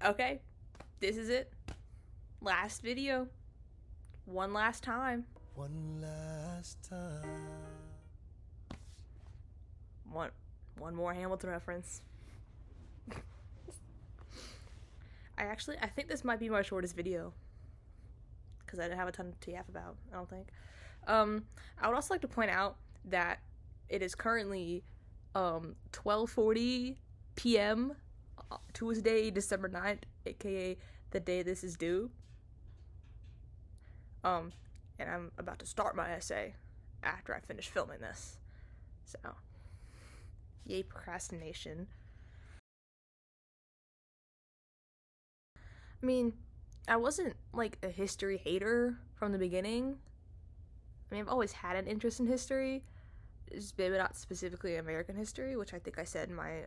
Okay, this is it. Last video. One last time. One last time. One more Hamilton reference. I think this might be my shortest video. Because I didn't have a ton to yap about, I don't think. I would also like to point out that it is currently 12:40 p.m. Tuesday, December 9th, aka the day this is due. And I'm about to start my essay after I finish filming this. So, yay procrastination. I mean, I wasn't like a history hater from the beginning. I mean, I've always had an interest in history, just maybe not specifically American history, which I think I said in my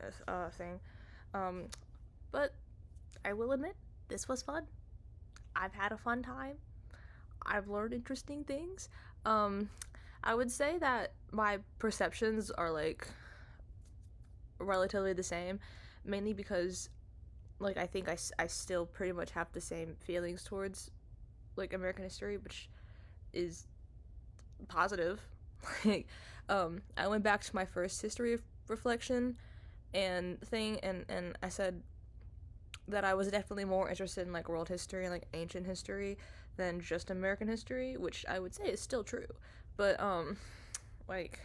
thing. But I will admit, this was fun. I've had a fun time. I've learned interesting things. I would say that my perceptions are like relatively the same, mainly because like I think I still pretty much have the same feelings towards like American history, which is positive. Like I went back to my first history reflection and thing, and I said that I was definitely more interested in like world history and like ancient history than just American history, which I would say is still true. But like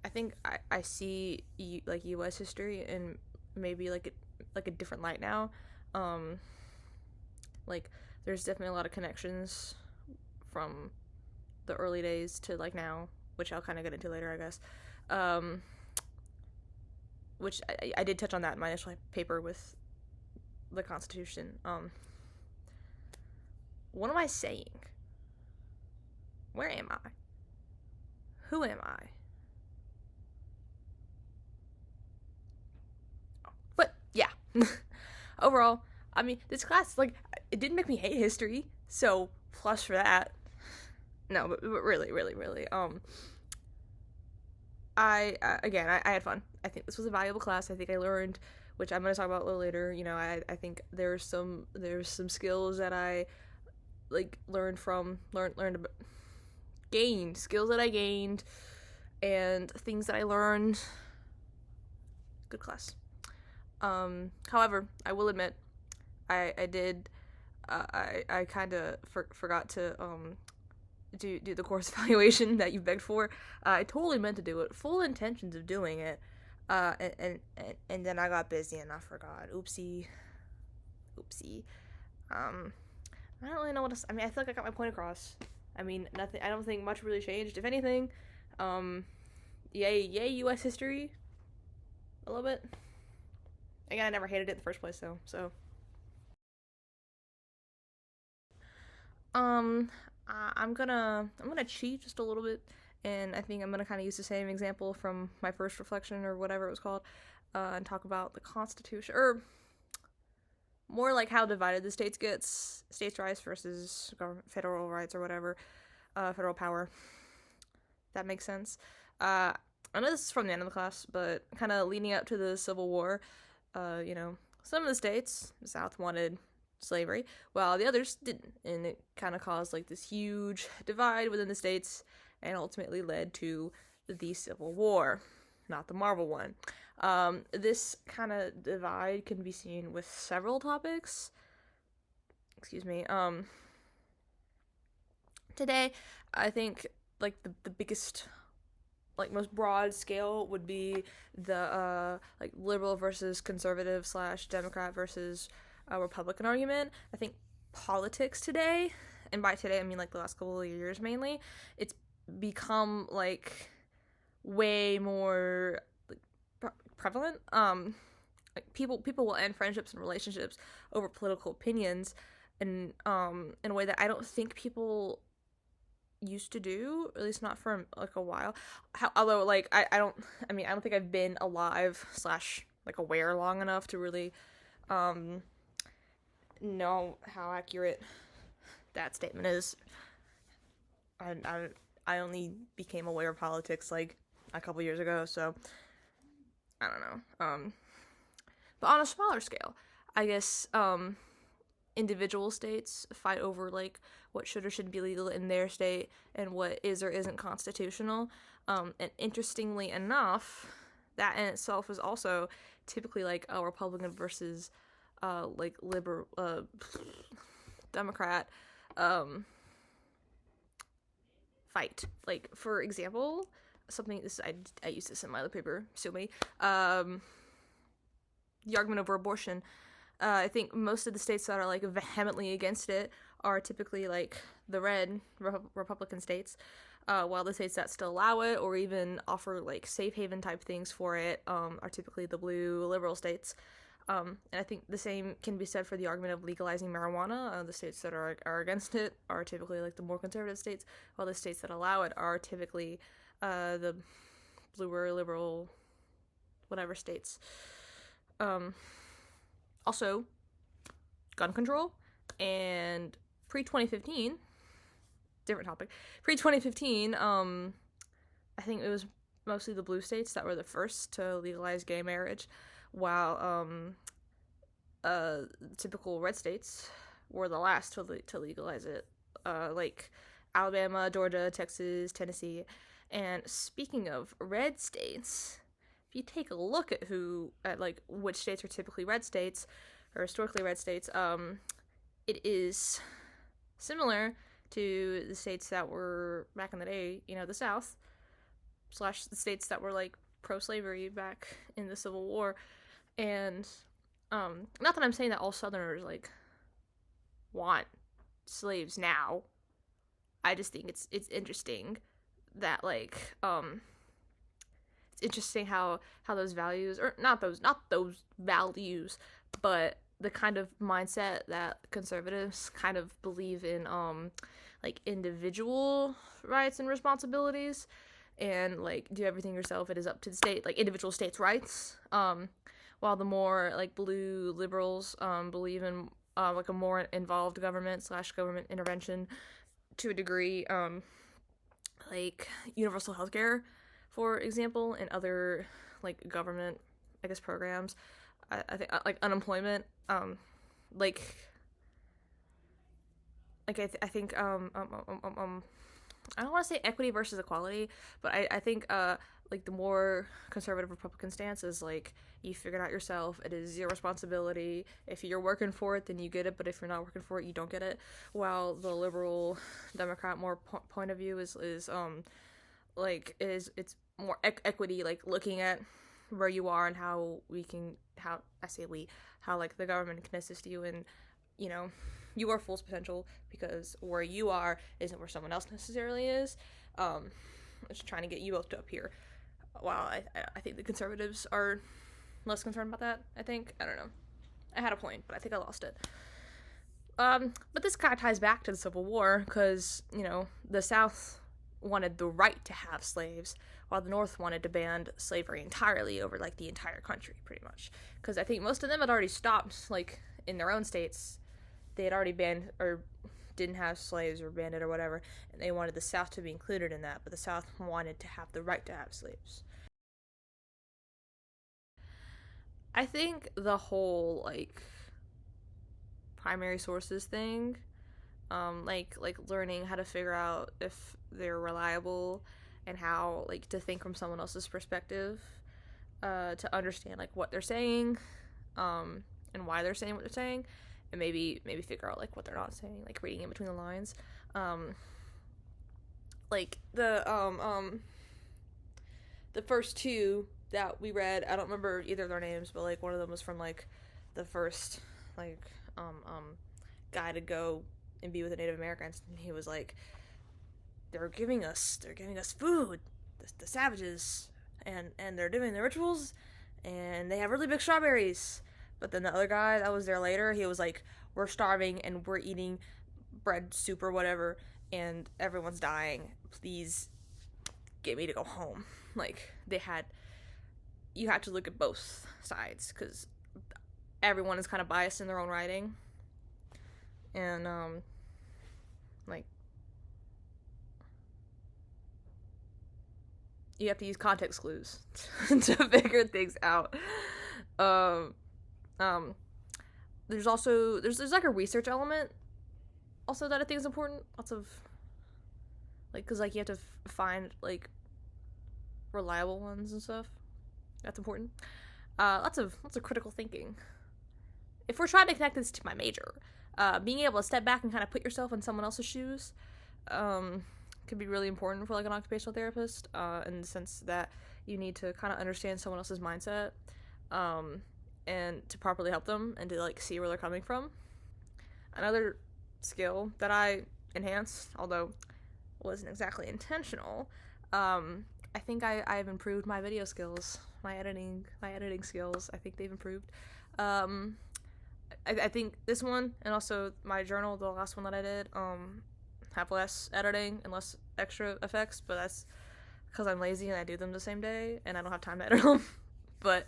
I think I see like U.S. history in maybe like a different light now. Um, like there's definitely a lot of connections from the early days to like now, which I'll kind of get into later, I guess. Um, which I did touch on that in my initial paper with the Constitution. What am I saying? Where am I? Who am I? But yeah, overall, I mean, this class like it didn't make me hate history, so plus for that. No, but really, really, really. I had fun. I think this was a valuable class. I think I learned, which I'm gonna talk about a little later. You know, I think there's some skills that I like learned gained skills that I gained and things that I learned. Good class. However, I will admit, I did I kind of forgot to do the course evaluation that you begged for. I totally meant to do it, full intentions of doing it, and then I got busy and I forgot. Oopsie. Um, I don't really know what to. I mean, I feel like I got my point across. I mean, nothing. I don't think much really changed. If anything, um, yay U.S. history, a little bit. Again, I never hated it in the first place, though. So, um, I'm gonna cheat just a little bit, and I think I'm gonna kind of use the same example from my first reflection or whatever it was called, and talk about the Constitution, or more like how divided the states gets, states' rights versus government, federal rights or whatever, federal power. That makes sense. I know this is from the end of the class, but kind of leading up to the Civil War, you know, some of the states, the South wanted slavery, while the others didn't, and it kind of caused like this huge divide within the states, and ultimately led to the Civil War, not the Marvel one. This kind of divide can be seen with several topics. Excuse me. Today, I think like the biggest like most broad scale would be the like liberal versus conservative slash Democrat versus Republican argument. I think politics today, and by today I mean like the last couple of years mainly, it's become like way more like, prevalent. Like people will end friendships and relationships over political opinions, and in a way that I don't think people used to do, at least not for like a while. Although like I don't, I mean I don't think I've been alive slash like aware long enough to really um know how accurate that statement is. I only became aware of politics like a couple years ago, so I don't know. But on a smaller scale, I guess individual states fight over like what should or shouldn't be legal in their state and what is or isn't constitutional. And interestingly enough, that in itself is also typically like a Republican versus like liberal Democrat fight. Like, for example, something this I used this in my other paper, sue me. The argument over abortion. I think most of the states that are like vehemently against it are typically like the red Republican states, while the states that still allow it or even offer like safe haven type things for it are typically the blue liberal states. And I think the same can be said for the argument of legalizing marijuana. The states that are against it are typically like the more conservative states, while the states that allow it are typically the bluer liberal whatever states. Also, gun control, and pre-2015, different topic, pre-2015, I think it was mostly the blue states that were the first to legalize gay marriage, while typical red states were the last to legalize it, like Alabama, Georgia, Texas, Tennessee. And speaking of red states, if you take a look at like which states are typically red states or historically red states, it is similar to the states that were back in the day, the South / the states that were like pro-slavery back in the Civil War. And not that I'm saying that all Southerners like want slaves now. I just think it's interesting that like it's interesting how those values, or not those values, but the kind of mindset that conservatives kind of believe in like individual rights and responsibilities, and like do everything yourself, it is up to the state, like individual states' rights, while the more like blue liberals believe in like a more involved government / government intervention to a degree, like universal healthcare, for example, and other like government, I guess, programs. I think like unemployment, like I think I don't want to say equity versus equality, but I think like the more conservative Republican stance is like you figure it out yourself. It is your responsibility. If you're working for it, then you get it. But if you're not working for it, you don't get it. While the liberal Democrat more point of view is like it's more equity, like looking at where you are and how like the government can assist you in, your full potential, because where you are isn't where someone else necessarily is. Just trying to get you both up here. While I think the conservatives are less concerned about that. I don't know. I had a point, but I think I lost it. But this kind of ties back to the Civil War, because, the South wanted the right to have slaves, while the North wanted to ban slavery entirely over, like, the entire country, pretty much. Because I think most of them had already stopped, like, in their own states. They had already banned, or didn't have slaves, or banned it, or whatever, and they wanted the South to be included in that, but the South wanted to have the right to have slaves. I think the whole, like, primary sources thing, like learning how to figure out if they're reliable and how, like, to think from someone else's perspective, to understand, like, what they're saying, and why they're saying what they're saying, and maybe figure out, like, what they're not saying, like, reading in between the lines. Like, the first two that we read, I don't remember either of their names, but, like, one of them was from, like, the first, like, guy to go and be with the Native Americans, and he was like, they're giving us food, the savages, and they're doing their rituals, and they have really big strawberries. But then the other guy that was there later, he was like, we're starving, and we're eating bread soup or whatever, and everyone's dying. Please get me to go home. Like, you have to look at both sides, because everyone is kind of biased in their own writing. And, like, you have to use context clues to figure things out. there's also there's like a research element also that I think is important. Lots of like, because like you have to find like reliable ones and stuff. That's important. Lots of critical thinking. If we're trying to connect this to my major, being able to step back and kind of put yourself in someone else's shoes could be really important for like an occupational therapist, in the sense that you need to kind of understand someone else's mindset, and to properly help them and to like see where they're coming from. Another skill that I enhanced, although wasn't exactly intentional, I think I've improved my video skills, my editing skills. I think they've improved. I think this one and also my journal, the last one that I did, have less editing and less extra effects, but that's because I'm lazy and I do them the same day and I don't have time to edit them. But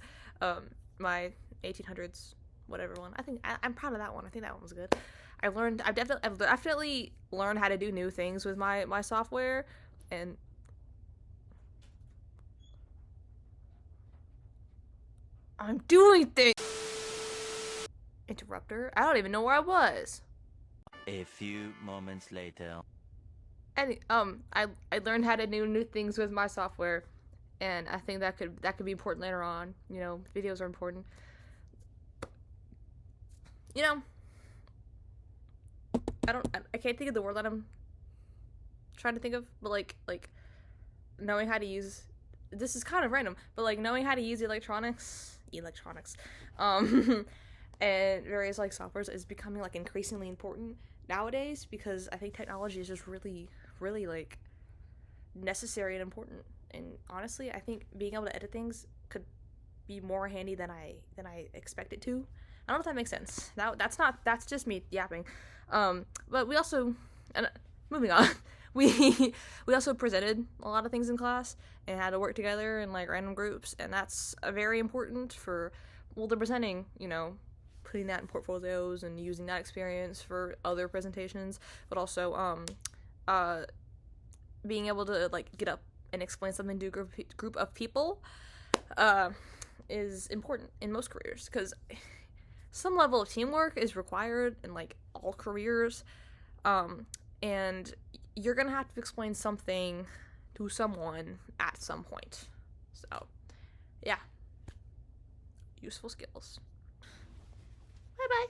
my 1800s whatever one, I think I'm proud of that one. I think that one was good. I've definitely learned how to do new things with my software, and I'm doing things. Interrupter. I don't even know where I was. A few moments later. And I learned how to do new things with my software, and I think that could be important later on. You know, videos are important. You know, I can't think of the word that I'm trying to think of, but like knowing how to use, this is kind of random, but like knowing how to use electronics, and various like softwares is becoming like increasingly important nowadays, because I think technology is just really like necessary and important. And honestly, I think being able to edit things could be more handy than I expect it to. I don't know if that makes sense. That's just me yapping. But we also, and moving on, we also presented a lot of things in class and had to work together in like random groups, and that's very important for, well, the presenting, you know, putting that in portfolios and using that experience for other presentations, but also being able to like get up and explain something to a group of people is important in most careers, because some level of teamwork is required in like all careers, and you're gonna have to explain something to someone at some point. So yeah, useful skills. Bye bye.